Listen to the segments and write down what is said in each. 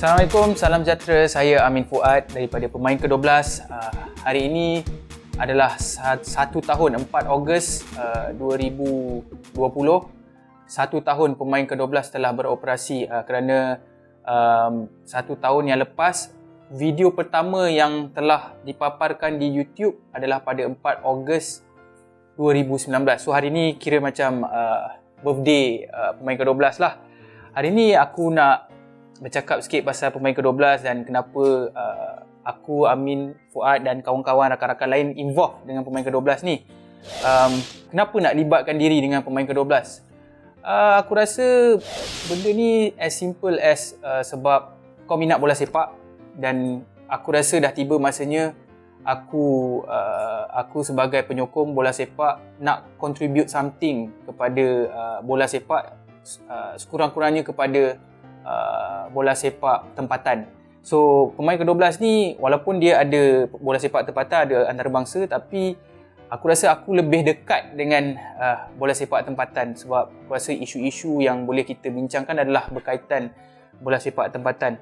Assalamualaikum, salam sejahtera. Saya Amin Fuad daripada Pemain ke-12. Hari ini adalah 1 tahun, 4 Ogos 2020. 1 tahun Pemain ke-12 telah beroperasi kerana 1 tahun yang lepas, video pertama yang telah dipaparkan di YouTube adalah pada 4 Ogos 2019. So hari ini kira macam birthday Pemain ke-12 lah. Hari ini aku nak bercakap sikit pasal Pemain ke-12 dan kenapa aku, Amin Fuad dan kawan-kawan rakan-rakan lain involved dengan Pemain ke-12 ni. Kenapa nak libatkan diri dengan Pemain ke-12? Aku rasa benda ni as simple as sebab kau minat bola sepak dan aku rasa dah tiba masanya aku sebagai penyokong bola sepak nak contribute something kepada bola sepak, sekurang-kurangnya kepada bola sepak tempatan. So Pemain ke-12 ni walaupun dia ada bola sepak tempatan, ada antarabangsa, tapi aku rasa aku lebih dekat dengan bola sepak tempatan sebab aku rasa isu-isu yang boleh kita bincangkan adalah berkaitan bola sepak tempatan.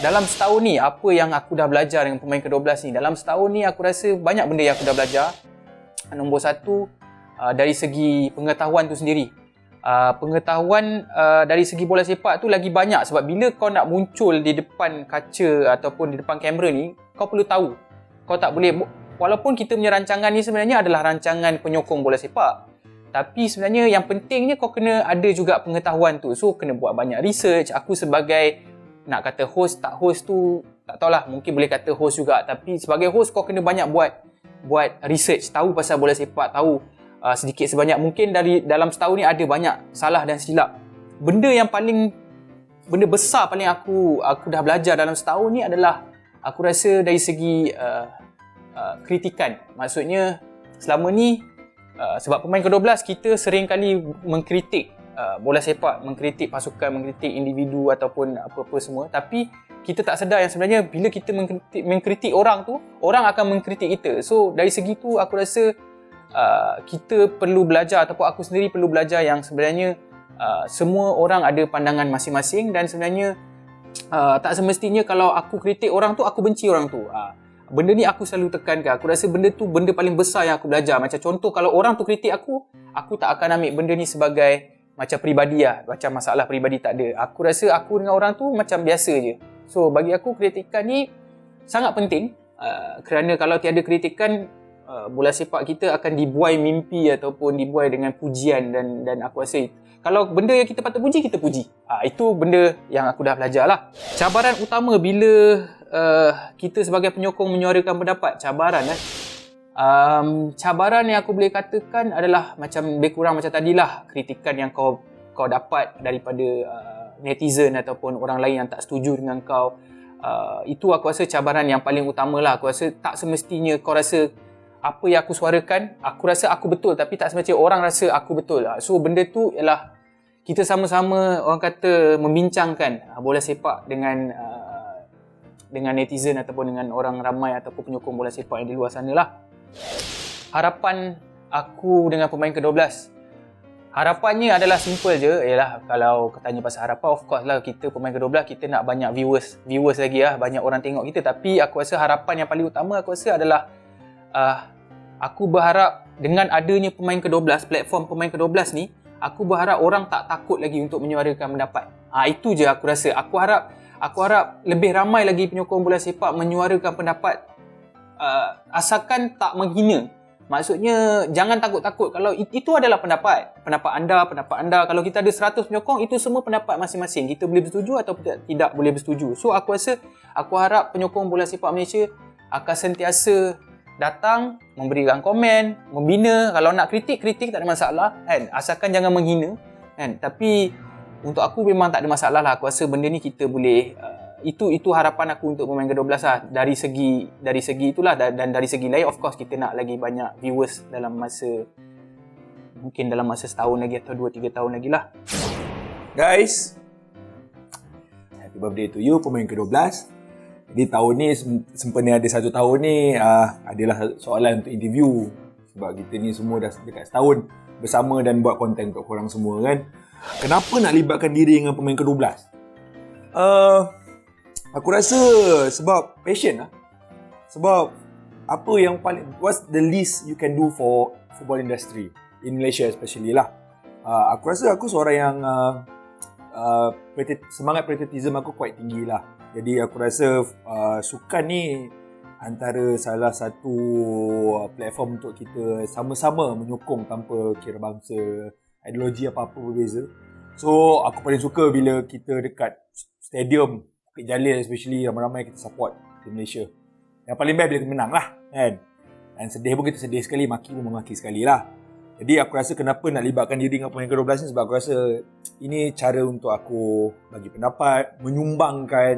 Dalam setahun ni, apa yang aku dah belajar dengan Pemain ke-12 ni? Dalam setahun ni aku rasa banyak benda yang aku dah belajar. Nombor satu, dari segi pengetahuan tu sendiri. Pengetahuan dari segi bola sepak tu lagi banyak sebab bila kau nak muncul di depan kaca ataupun di depan kamera ni, kau perlu tahu. Kau tak boleh, walaupun kita punya rancangan ni sebenarnya adalah rancangan penyokong bola sepak, tapi sebenarnya yang pentingnya kau kena ada juga pengetahuan tu. So kena buat banyak research. Aku sebagai, nak kata host tak host tu tak tahulah, mungkin boleh kata host juga, tapi sebagai host kau kena banyak buat research, tahu pasal bola sepak, tahu sedikit sebanyak mungkin. Dalam setahun ni ada banyak salah dan silap. Benda besar paling aku dah belajar dalam setahun ni adalah aku rasa dari segi kritikan. Maksudnya selama ni sebab Pemain ke-12 kita sering kali mengkritik bola sepak, mengkritik pasukan, mengkritik individu ataupun apa-apa semua, tapi kita tak sedar yang sebenarnya bila kita mengkritik orang tu, orang akan mengkritik kita. So dari segi tu aku rasa kita perlu belajar, ataupun aku sendiri perlu belajar yang sebenarnya semua orang ada pandangan masing-masing dan sebenarnya tak semestinya kalau aku kritik orang tu, aku benci orang tu. Benda ni aku selalu tekankan. Aku rasa benda tu benda paling besar yang aku belajar. Macam contoh, kalau orang tu kritik aku tak akan ambil benda ni sebagai macam peribadi lah, macam masalah peribadi, tak ada. Aku rasa aku dengan orang tu macam biasa je. So bagi aku kritikan ni sangat penting, kerana kalau tiada kritikan, bola sepak kita akan dibuai mimpi ataupun dibuai dengan pujian dan aku rasa kalau benda yang kita patut puji, kita puji. Itu benda yang aku dah belajar lah. Cabaran utama bila kita sebagai penyokong menyuarakan pendapat, cabaran yang aku boleh katakan adalah macam lebih kurang macam tadilah, kritikan yang kau dapat daripada netizen ataupun orang lain yang tak setuju dengan kau. Itu aku rasa cabaran yang paling utama lah. Aku rasa tak semestinya kau rasa apa yang aku suarakan, aku rasa aku betul, tapi tak semestinya orang rasa aku betul. So benda tu ialah kita sama-sama, orang kata, membincangkan bola sepak dengan netizen ataupun dengan orang ramai ataupun penyokong bola sepak yang di luar sana lah. Harapan aku dengan Pemain ke-12, harapannya adalah simple je, ialah kalau tanya pasal harapan, of course lah kita Pemain ke-12 kita nak banyak viewers lagi lah, banyak orang tengok kita, tapi aku rasa harapan yang paling utama aku rasa adalah aku berharap dengan adanya Pemain ke-12, platform Pemain ke-12 ni, aku berharap orang tak takut lagi untuk menyuarakan pendapat. Itu je aku rasa. Aku harap lebih ramai lagi penyokong bola sepak menyuarakan pendapat, asalkan tak menghina. Maksudnya jangan takut-takut. Kalau itu adalah pendapat anda. Kalau kita ada 100 penyokong, itu semua pendapat masing-masing. Kita boleh bersetuju atau tidak boleh bersetuju. So aku harap penyokong bola sepak Malaysia akan sentiasa datang, memberikan komen, membina. Kalau nak kritik tak ada masalah kan, asalkan jangan menghina kan. Tapi untuk aku memang tak ada masalah lah. Aku rasa benda ni kita boleh itu harapan aku untuk Pemain ke-12 lah. Dari segi itulah, dan dari segi lain of course kita nak lagi banyak viewers mungkin dalam masa setahun lagi atau 2-3 tahun lagi lah. Guys, happy birthday to you Pemain ke-12. Jadi tahun ni sempena ada 1 tahun ni adalah soalan untuk interview, sebab kita ni semua dah dekat setahun bersama dan buat konten untuk korang semua kan. Kenapa nak libatkan diri dengan Pemain ke-12? Aku rasa sebab passion lah. Sebab apa yang paling, what's the least you can do for football industry in Malaysia especially lah. Aku rasa aku seorang yang semangat patriotism aku quite tinggi lah. Jadi aku rasa sukan ni antara salah satu platform untuk kita sama-sama menyokong tanpa kira bangsa, ideologi apa-apa berbeza. So aku paling suka bila kita dekat stadium Bukit Jalil especially, ramai-ramai kita support di Malaysia. Yang paling best bila kita menang lah kan. Dan sedih pun kita sedih sekali, maki pun memaki sekali lah. Jadi aku rasa kenapa nak libatkan diri dengan pemain ke-12 ni, sebab aku rasa ini cara untuk aku bagi pendapat, menyumbangkan.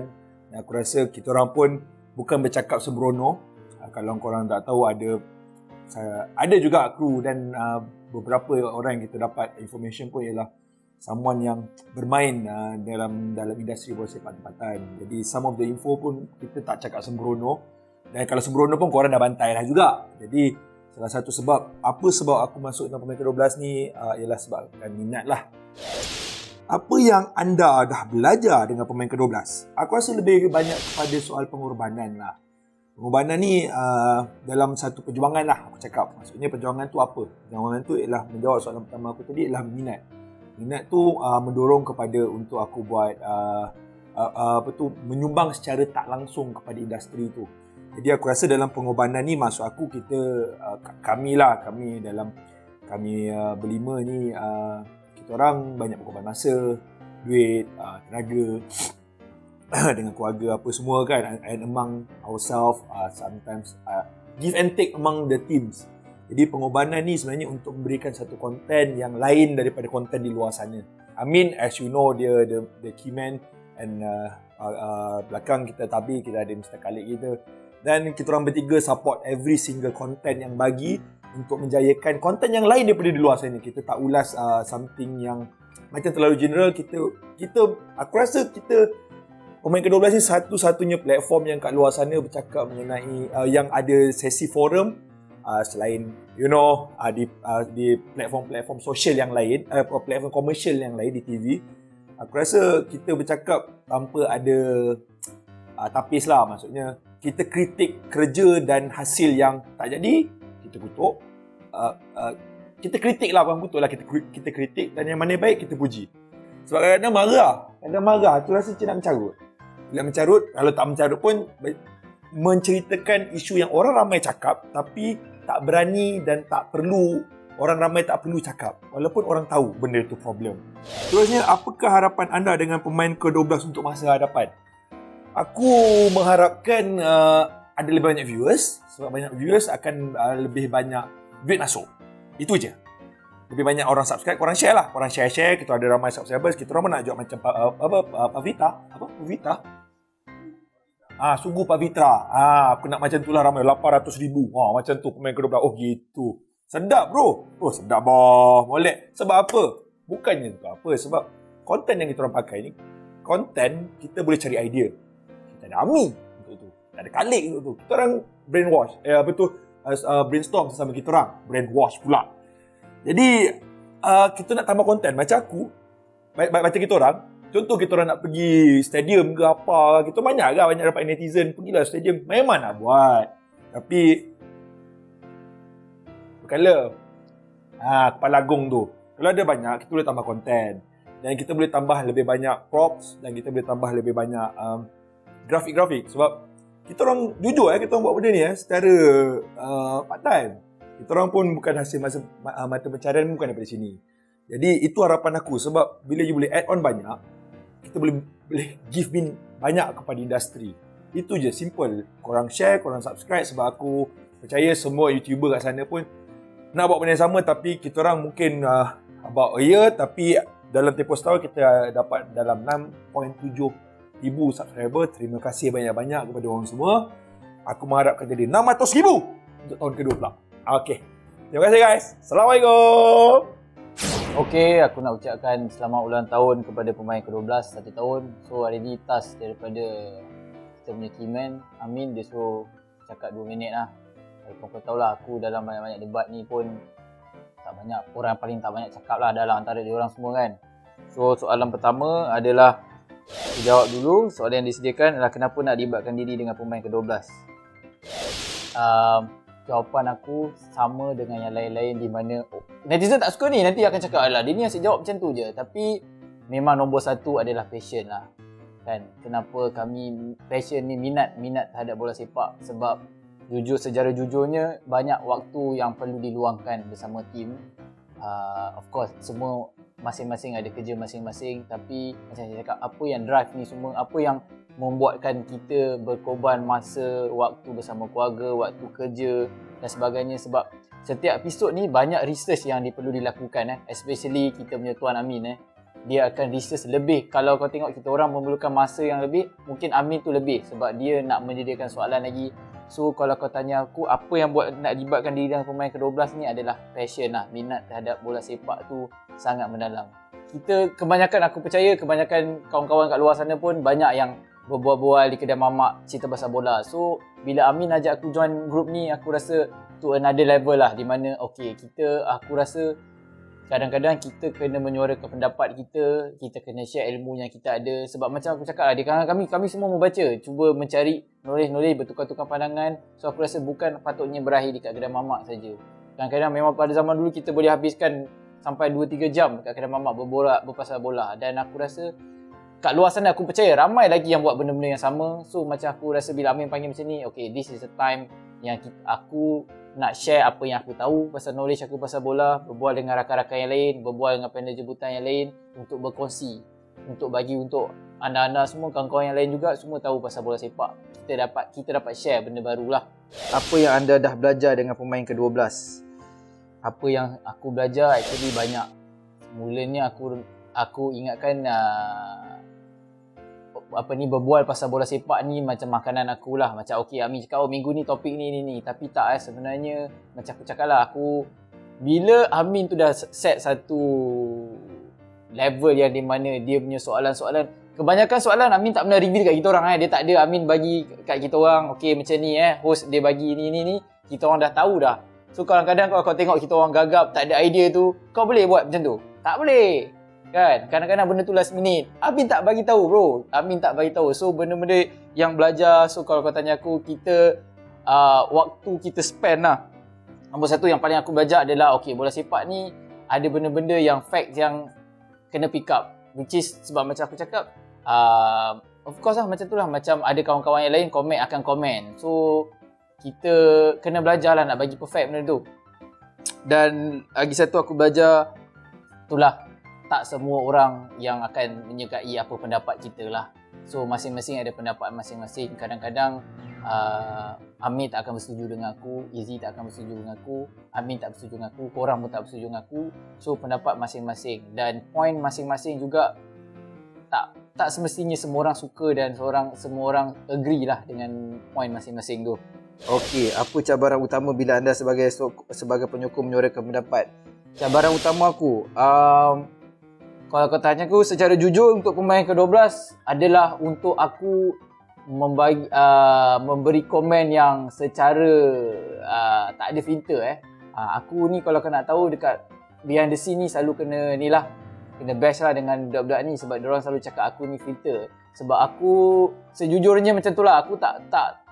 Dan aku rasa kita orang pun bukan bercakap sembrono. Kalau korang tak tahu, ada juga kru dan beberapa orang yang kita dapat information pun ialah someone yang bermain dalam industri bola sepak tempatan. Jadi some of the info pun kita tak cakap sembrono. Dan kalau sembrono pun korang dah bantai lah juga. Jadi salah satu sebab aku masuk dalam pemain ke-12 ni ialah sebabkan minat lah. Apa yang anda dah belajar dengan pemain ke-12? Aku rasa lebih banyak kepada soal pengorbanan lah. Pengorbanan ni dalam satu perjuangan lah aku cakap. Maksudnya perjuangan tu apa? Perjuangan tu ialah, menjawab soalan pertama aku tadi, ialah minat. Minat tu mendorong kepada untuk aku buat menyumbang secara tak langsung kepada industri tu. Jadi aku rasa dalam pengorbanan ni, maksud aku kami berlima ni, kita orang banyak berkorban masa, duit, tenaga dengan keluarga apa semua kan, and among ourselves, sometimes give and take among the teams. Jadi pengorbanan ni sebenarnya untuk memberikan satu konten yang lain daripada konten di luar sana. Amin, as you know, dia the key man, and belakang kita Tabi, kita ada Mr. Khalid kita. Dan kita orang bertiga support every single content yang bagi untuk menjayakan konten yang lain daripada di luar sana. Kita tak ulas something yang macam terlalu general. Aku rasa kita pemain ke-12 ni satu-satunya platform yang kat luar sana bercakap mengenai yang ada sesi forum selain di platform sosial yang lain, platform komersial yang lain di TV. Aku rasa kita bercakap tanpa ada tapis lah. Maksudnya kita kritik kerja dan hasil yang tak jadi, kita kutuk. Kita kritik lah, bukan kutuk lah, kita kritik, dan yang mana baik kita puji. Sebab kadang-kadang marah tu rasa macam nak mencarut. Bila mencarut, kalau tak mencarut pun menceritakan isu yang orang ramai cakap, tapi tak berani dan tak perlu, orang ramai tak perlu cakap walaupun orang tahu benda itu problem. Terusnya, apakah harapan anda dengan pemain ke-12 untuk masa hadapan? Aku mengharapkan ada lebih banyak viewers. Sebab banyak viewers akan lebih banyak duit masuk. Itu je. Lebih banyak orang subscribe, korang share lah. Korang share, kita ada ramai subscribers. Kita orang nak jual macam Pavita. Sungguh Pavitra. Aku nak macam tu lah, ramai 800,000. Macam tu pemain ke-12. Oh gitu. Sedap bro. Oh sedap bah. Molek. Sebab apa? Bukannya tu apa. Sebab konten yang kita orang pakai ni, konten kita boleh cari idea. Kita ada Ami untuk tu. Kita ada Khalid untuk tu. Kita orang brainwash. Brainstorm sesama kita orang. Brainwash pula. Jadi kita nak tambah konten. Macam aku, macam kita orang, contoh kita orang nak pergi stadium ke apa, kita banyak dapat netizen, pergilah stadium, memang nak buat. Tapi berkala kepala agung tu, kalau ada banyak, kita boleh tambah konten. Dan kita boleh tambah lebih banyak props, dan kita boleh tambah lebih banyak grafik-grafik. Sebab kita orang jujur kita orang buat benda ni secara part time. Kita orang pun bukan hasil mata pencarian, bukan daripada sini. Jadi itu harapan aku, sebab bila you boleh add on banyak, kita boleh give in banyak kepada industri. Itu je, simple. Korang share, korang subscribe, sebab aku percaya semua YouTuber kat sana pun nak buat benda yang sama, tapi kita orang mungkin about a year, tapi dalam tempoh setahun kita dapat dalam 6.7 ribu subscriber. Terima kasih banyak-banyak kepada orang semua. Aku mengharapkan jadi 600,000 untuk tahun kedua pula. Okay. Terima kasih guys. Assalamualaikum. Okey, aku nak ucapkan selamat ulang tahun kepada pemain ke-12 1 tahun. So hari ni task daripada kita punya keyman Amin, dia suruh cakap 2 minit lah. Walaupun kau tahulah aku dalam banyak-banyak debat ni pun tak banyak, orang paling tak banyak cakap lah dalam antara dia orang semua kan. So soalan pertama adalah Aku jawab dulu. Soalan yang disediakan adalah kenapa nak libatkan diri dengan pemain ke-12. Jawapan aku sama dengan yang lain-lain di mana netizen tak suka ni, nanti akan cakap alah dia ni asyik jawab macam tu je. Tapi memang nombor satu adalah passion lah. Kan, kenapa kami passion ni, minat terhadap bola sepak. Sebab secara jujurnya banyak waktu yang perlu diluangkan bersama tim. Of course semua masing-masing ada kerja masing-masing, tapi macam saya cakap, apa yang drive ni semua, apa yang membuatkan kita berkorban masa, waktu bersama keluarga, waktu kerja dan sebagainya. Sebab setiap episod ni banyak research yang perlu dilakukan, especially kita punya Tuan Amin. Dia akan research lebih. Kalau kau tengok kita orang memerlukan masa yang lebih, mungkin Amin tu lebih sebab dia nak menyediakan soalan lagi. So kalau kau tanya aku apa yang buat nak libatkan diri dengan pemain ke-12 ni, adalah passion lah. Minat terhadap bola sepak tu sangat mendalam. Kita kebanyakan, aku percaya kebanyakan kawan-kawan kat luar sana pun banyak yang berbual-bual di kedai mamak cerita pasal bola. So bila Amin ajak aku join group ni, aku rasa to another level lah, di mana aku rasa kadang-kadang kita kena menyuarakan pendapat kita kena share ilmu yang kita ada. Sebab macam aku cakap lah, di kalangan kami semua membaca, cuba mencari knowledge, bertukar-tukar pandangan. So aku rasa bukan patutnya berakhir dekat kedai mamak saja. Kadang-kadang memang pada zaman dulu kita boleh habiskan sampai 2-3 jam dekat kedai mamak berborak berpasal bola. Dan aku rasa kat luar sana aku percaya ramai lagi yang buat benda-benda yang sama. So macam aku rasa bila Amin panggil macam ni, okay, this is the time yang aku nak share apa yang aku tahu pasal knowledge aku pasal bola, berbual dengan rakan-rakan yang lain, berbual dengan panel jemputan yang lain, untuk berkongsi, untuk bagi untuk anda-anda semua, kawan-kawan yang lain juga semua tahu pasal bola sepak. Kita dapat share benda barulah. Apa yang anda dah belajar dengan pemain ke-12? Apa yang aku belajar actually banyak. Mulanya aku ingatkan berbual pasal bola sepak ni macam makanan aku lah. Macam okay, Amin cakap minggu ni topik ni. Tapi tak sebenarnya macam aku cakap lah, bila Amin tu dah set satu level yang di mana dia punya soalan-soalan, kebanyakan soalan Amin tak pernah reveal kat kita orang. Dia tak ada, Amin bagi kat kita orang, okay macam ni host dia bagi ni, kita orang dah tahu dah. So kadang-kadang kalau kau tengok kita orang gagap, tak ada idea tu, kau boleh buat macam tu? Tak boleh. Kan, kadang-kadang benda tu last minute. Amin tak bagi tahu bro. Amin tak bagi tahu. So benda-benda yang belajar. So kalau kau tanya aku, waktu kita spend lah. Nombor satu yang paling aku belajar adalah okay, bola sepak ni ada benda-benda yang fact yang kena pick up. Which is sebab macam aku cakap, of course lah macam tu lah. Macam ada kawan-kawan yang lain akan komen. So kita kena belajar lah nak bagi perfect benda tu. Dan lagi satu aku belajar, itulah, tak semua orang yang akan menyukai apa pendapat kita lah. So masing-masing ada pendapat masing-masing. Kadang-kadang Amin tak akan bersetuju dengan aku, Izzy tak akan bersetuju dengan aku, Amin tak bersetuju dengan aku, korang pun tak bersetuju dengan aku. So pendapat masing-masing dan point masing-masing juga tak semestinya semua orang suka dan semua orang agree lah dengan point masing-masing tu. Okey, apa cabaran utama bila anda sebagai penyokong menyuarakan pendapat? Cabaran utama aku, kalau kau tanya aku secara jujur, untuk pemain ke-12 adalah untuk aku memberi komen yang secara tak ada filter. Aku ni kalau kau nak tahu, dekat behind the scene ni selalu kena bash lah dengan budak-budak ni, sebab diorang selalu cakap aku ni filter. Sebab aku sejujurnya macam tu lah, aku tak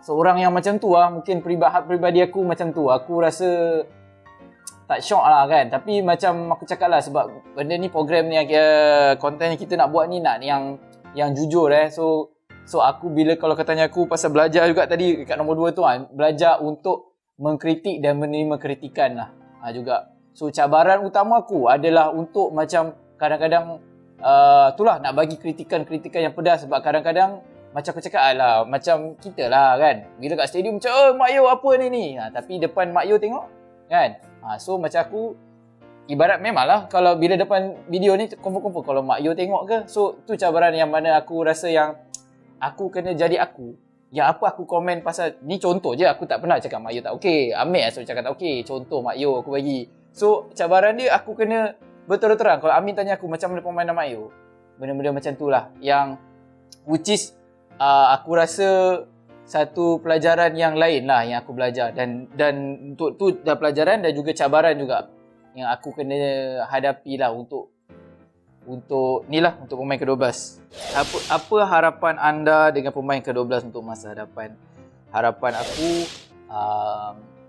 seorang yang macam tu lah. Mungkin peribadi aku macam tu. Aku rasa tak syok lah kan. Tapi macam aku cakap lah, sebab benda ni, program ni, konten yang kita nak buat ni nak yang jujur. So aku bila kalau katanya aku pasal belajar juga tadi kat nombor 2 tu, belajar untuk mengkritik dan menerima kritikan lah juga. So cabaran utama aku adalah untuk macam kadang-kadang itulah, nak bagi kritikan yang pedas. Sebab kadang-kadang macam aku cakap lah, macam kita lah kan, bila kat stadium macam Mak Yo apa ni tapi depan Mak Yo tengok kan. So macam aku, ibarat memanglah kalau bila depan video ni confirm kalau Mak Yo tengok ke. So tu cabaran yang mana aku rasa yang aku kena jadi aku. Yang apa aku komen pasal ni, contoh je, aku tak pernah cakap Mak Yo tak okey, Amir asal cakap tak okey, contoh Mak Yo aku bagi. So cabaran dia, aku kena berterang-terang. Kalau Amin tanya aku macam mana permainan Mak Yo, benda-benda macam tu lah yang which is aku rasa satu pelajaran yang lain lah yang aku belajar. Dan untuk tu dah pelajaran dan juga cabaran juga yang aku kena hadapi lah untuk untuk pemain ke-12. Apa harapan anda dengan pemain ke-12 untuk masa hadapan? Harapan aku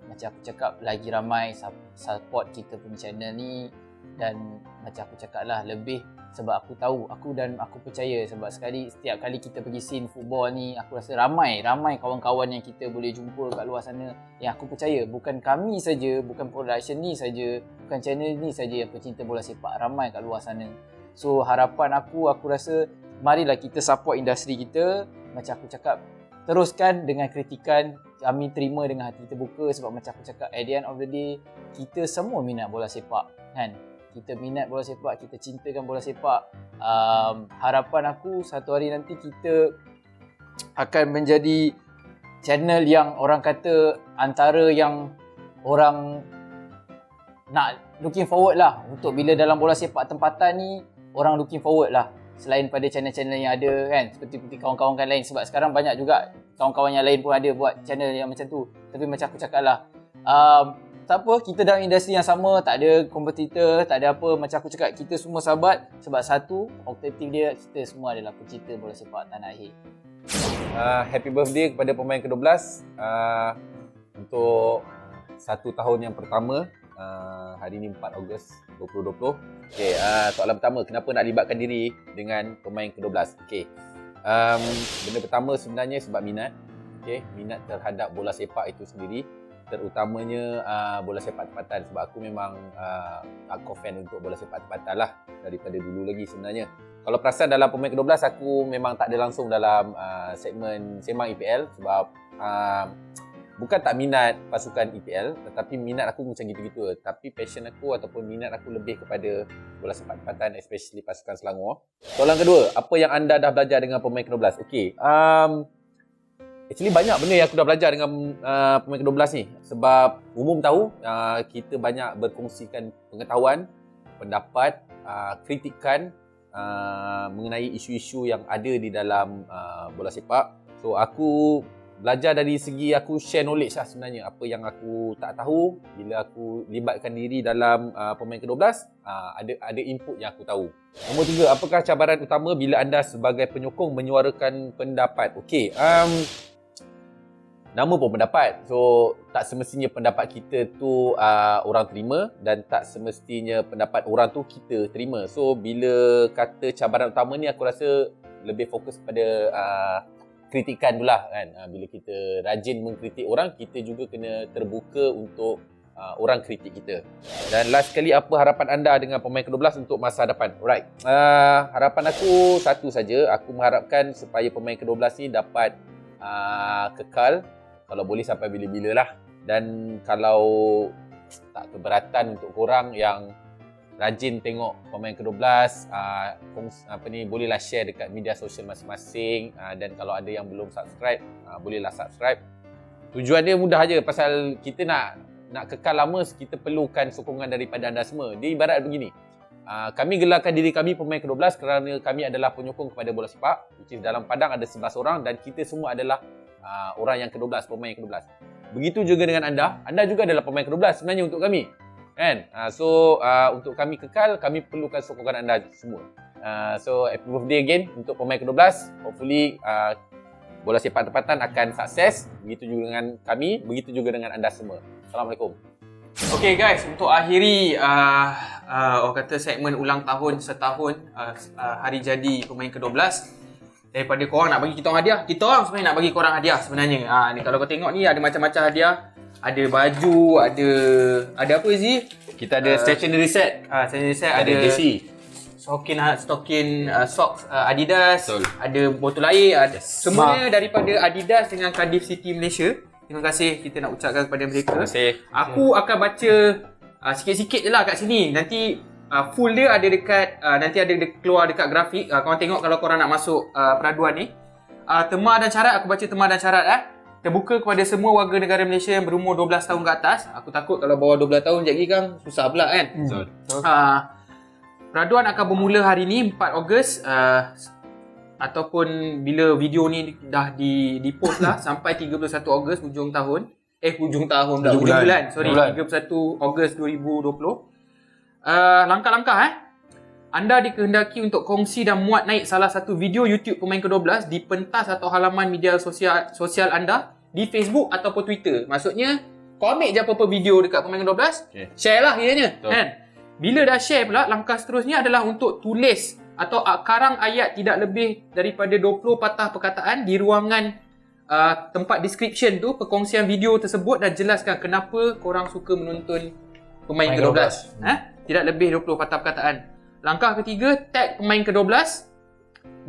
macam aku cakap, lagi ramai support kita punya channel ni, dan macam aku cakap lah, lebih sebab aku tahu, aku percaya sebab setiap kali kita pergi scene football ni, aku rasa ramai kawan-kawan yang kita boleh jumpa kat luar sana, yang aku percaya bukan kami saja, bukan production ni saja, bukan channel ni saja yang pecinta bola sepak, ramai kat luar sana. So harapan aku rasa marilah kita support industri kita. Macam aku cakap, teruskan dengan kritikan, kami terima dengan hati terbuka, sebab macam aku cakap, at the end of the day, kita semua minat bola sepak kan. Kita minat bola sepak, kita cintakan bola sepak. Harapan aku satu hari nanti kita akan menjadi channel yang orang kata antara yang orang nak looking forward lah, untuk bila dalam bola sepak tempatan ni, orang looking forward lah, selain pada channel-channel yang ada kan, seperti kawan-kawan kan lain. Sebab sekarang banyak juga kawan-kawan yang lain pun ada buat channel yang macam tu. Tapi macam aku cakap lah, tak apa, kita dalam industri yang sama, tak ada kompetitor, tak ada apa. Macam aku cakap, kita semua sahabat. Sebab satu, objektif dia, kita semua adalah pecinta bola sepak tanah air. Happy birthday kepada pemain ke-12 untuk 1 tahun yang pertama. Hari ni 4 Ogos 2020. Okay, soalan pertama, kenapa nak libatkan diri dengan pemain ke-12? Okay, benda pertama sebenarnya sebab minat. Okay, minat terhadap bola sepak itu sendiri, terutamanya bola sepak tempatan, sebab aku memang hardcore fan untuk bola sepak tempatan lah daripada dulu lagi sebenarnya. Kalau perasan dalam pemain ke-12, aku memang tak ada langsung dalam segmen Sembang EPL, sebab bukan tak minat pasukan EPL, tetapi minat aku macam gitu-gitu. Tapi passion aku ataupun minat aku lebih kepada bola sepak tempatan, especially pasukan Selangor. Soalan kedua, apa yang anda dah belajar dengan pemain ke-12? Okay, actually banyak benda yang aku dah belajar dengan pemain ke-12 ni. Sebab umum tahu, kita banyak berkongsikan pengetahuan, pendapat, kritikan mengenai isu-isu yang ada di dalam bola sepak. So aku belajar dari segi aku share knowledge lah sebenarnya. Apa yang aku tak tahu, bila aku libatkan diri dalam pemain ke-12, ada input yang aku tahu. Nombor 3, apakah cabaran utama bila anda sebagai penyokong menyuarakan pendapat? Okey, nama pun pendapat. So tak semestinya pendapat kita tu orang terima, dan tak semestinya pendapat orang tu kita terima. So bila kata cabaran utama ni, aku rasa lebih fokus pada kritikan dulu lah kan. Bila kita rajin mengkritik orang, kita juga kena terbuka untuk orang kritik kita. Dan last sekali, apa harapan anda dengan pemain ke-12 untuk masa depan? Alright, harapan aku satu saja. Aku mengharapkan supaya pemain ke-12 ni dapat kekal, kalau boleh sampai bila-bila lah. Dan kalau tak keberatan untuk korang yang rajin tengok pemain ke-12, bolehlah share dekat media sosial masing-masing. Dan kalau ada yang belum subscribe, bolehlah subscribe. Tujuan dia mudah aja, pasal kita nak kekal lama, kita perlukan sokongan daripada anda semua. Dia ibarat begini, kami gelarkan diri kami pemain ke-12 kerana kami adalah penyokong kepada bola sepak, which is dalam padang ada 11 orang, dan kita semua adalah orang yang ke-12, pemain ke-12. Begitu juga dengan anda juga adalah pemain ke-12 sebenarnya untuk kami kan. So untuk kami kekal, kami perlukan sokongan anda semua. So happy birthday again untuk pemain ke-12. Hopefully bola sepak tempatan akan sukses. Begitu juga dengan kami, begitu juga dengan anda semua. Assalamualaikum. Okay guys, untuk akhiri orang kata segmen ulang tahun setahun hari jadi pemain ke-12, daripada korang nak bagi kita orang hadiah, kita orang sebenarnya nak bagi korang hadiah sebenarnya. Ni kalau kau tengok ni, ada macam-macam hadiah. Ada baju, ada apa Izzy? Kita ada stationery set. Stationery set, ada jersey, stokin socks Adidas, betul, ada botol air, semuanya daripada Adidas dengan Cardiff City Malaysia. Terima kasih kita nak ucapkan kepada mereka. Terima kasih. Aku akan baca sikit-sikit je lah kat sini. Nanti full dia ada dekat, nanti ada keluar dekat grafik. Korang tengok kalau korang nak masuk peraduan ni. Tema dan syarat, aku baca tema dan syarat. Terbuka kepada semua warga negara Malaysia yang berumur 12 tahun ke atas. Aku takut kalau bawah 12 tahun sekejap lagi kan susah pula kan. Peraduan akan bermula hari ni 4 Ogos ataupun bila video ni dah di-post lah sampai 31 Ogos hujung bulan. 31 Ogos 2020. Langkah-langkah Anda dikehendaki untuk kongsi dan muat naik salah satu video YouTube pemain ke-12 di pentas atau halaman media sosial anda di Facebook ataupun Twitter. Maksudnya, kau ambil je apa-apa video dekat pemain ke-12, share lah kiranya. Kan? Bila dah share pula, langkah seterusnya adalah untuk tulis atau karang ayat tidak lebih daripada 20 patah perkataan di ruangan tempat description tu, perkongsian video tersebut, dan jelaskan kenapa korang suka menonton pemain ke-12. Tidak lebih 20 patah perkataan. Langkah ketiga, tag pemain ke-12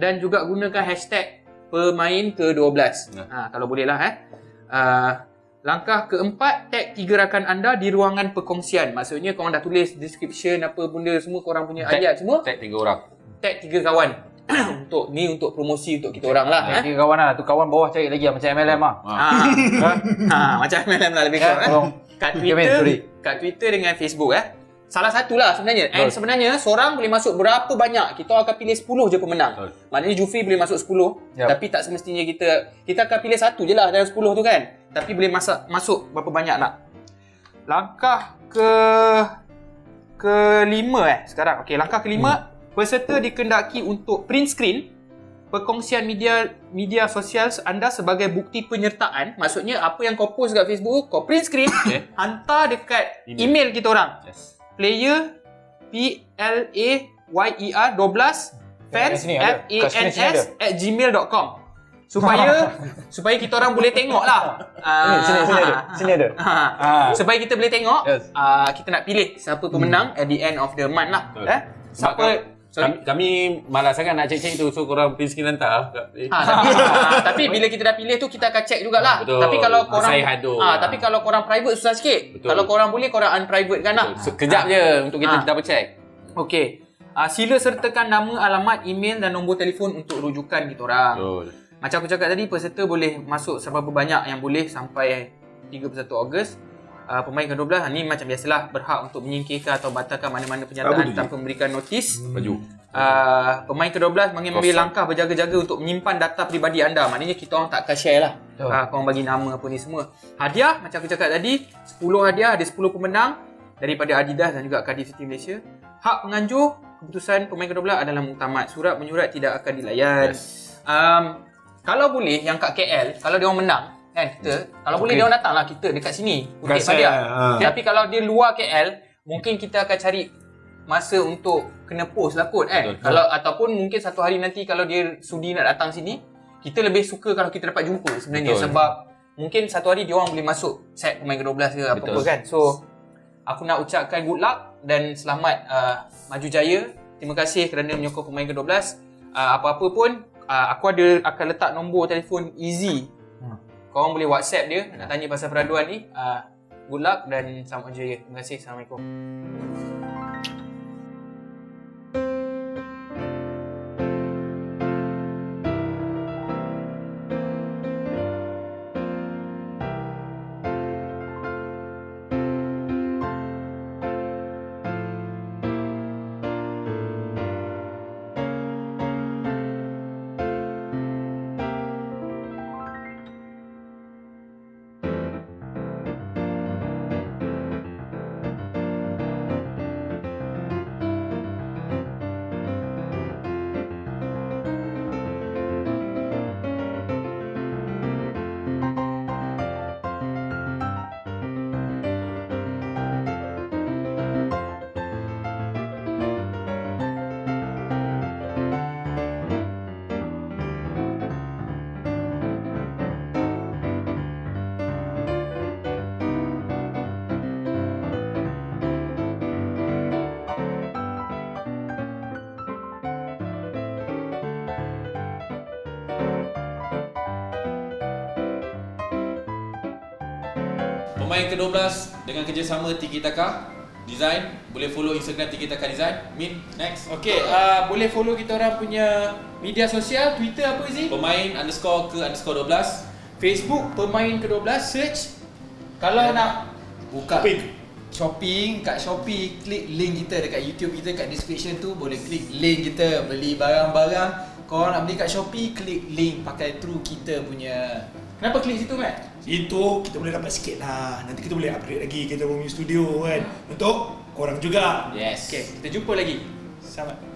dan juga gunakan hashtag pemain ke-12. Kalau boleh lah. Langkah keempat, tag 3 rakan anda di ruangan perkongsian. Maksudnya korang dah tulis description apa benda semua, korang punya ayat semua. Tag 3 orang. Tag 3 kawan. Untuk promosi untuk kita orang lah. Tiga kawan lah. Tu kawan bawah cari lagi macam MLM lah. Macam MLM lah lebih kurang. Kat Twitter dengan Facebook salah satu lah sebenarnya. And sebenarnya seorang boleh masuk berapa banyak. Kita akan pilih 10 je pemenang. Maknanya Jufri boleh masuk 10. Tapi tak semestinya kita akan pilih satu je lah dalam 10 tu kan. Tapi boleh masuk berapa banyak nak. Langkah kelima sekarang. Okey, langkah kelima. Peserta dikehendaki untuk print screen perkongsian media sosial anda sebagai bukti penyertaan. Maksudnya apa yang kau post kat Facebook, kau print screen, hantar dekat email kita orang. Player PLAYER 12 fans FANS@gmail.com supaya kita orang boleh tengok lah. Sini ada. Supaya kita boleh tengok, kita nak pilih siapa pemenang at the end of the month lah. Kami malas sangat nak cek-cek tu, so korang print screen hantar. Tapi bila kita dah pilih tu, kita akan check jugalah. Tapi kalau korang private susah sikit. Kalau korang boleh, korang unprivate kan lah. Sekejap je untuk kita double check. Okey. Sila sertakan nama, alamat, email dan nombor telefon untuk rujukan kita orang. Macam aku cakap tadi, peserta boleh masuk seberapa banyak yang boleh sampai 31 Ogos. Pemain ke-12 ni macam biasalah berhak untuk menyingkirkan atau batalkan mana-mana penyertaan tanpa memberikan notis. Pemain ke-12 mengambil langkah berjaga-jaga untuk menyimpan data peribadi anda. Maknanya kita orang tak akan share lah. Korang bagi nama apa ni semua. Hadiah macam aku cakap tadi, 10 hadiah, ada 10 pemenang daripada Adidas dan juga Cardiff City Malaysia. Hak penganjur keputusan pemain ke-12 adalah muktamad. Surat menyurat tidak akan dilayan. Kalau boleh yang kat KL, kalau dia orang menang kan, kita kalau boleh dia orang datanglah kita dekat sini Bukit Padia. Tapi kalau dia luar KL, mungkin kita akan cari masa untuk kena post lah kot kan. Kalau ataupun mungkin satu hari nanti kalau dia sudi nak datang sini, kita lebih suka kalau kita dapat jumpa sebenarnya. Sebab mungkin satu hari dia orang boleh masuk set pemain ke-12 ke apa-apa kan. So aku nak ucapkan good luck dan selamat maju jaya. Terima kasih kerana menyokong pemain ke-12. Apa-apa pun aku akan letak nombor telefon Easy. Korang boleh WhatsApp dia nak tanya pasal peraduan ni. Good luck dan selamat jaya. Terima kasih. Assalamualaikum. Pemain ke-12 dengan kerjasama Tiki Taka Design. Boleh follow Instagram Tiki Taka Design. Min, next. Okay, boleh follow kita orang punya media sosial. Twitter apa Izzy? Pemain_ke_12. Facebook Pemain ke-12, search. Kalau nak buka shopping kat Shopee, klik link kita dekat YouTube kita kat description tu. Boleh klik link kita beli barang-barang. Korang nak beli kat Shopee, klik link pakai True kita punya. Kenapa klik situ, Matt? Itu kita boleh dapat sikit lah. Nanti kita boleh upgrade lagi kita punya studio kan. Untuk korang juga. Yes. Okay, kita jumpa lagi. Selamat.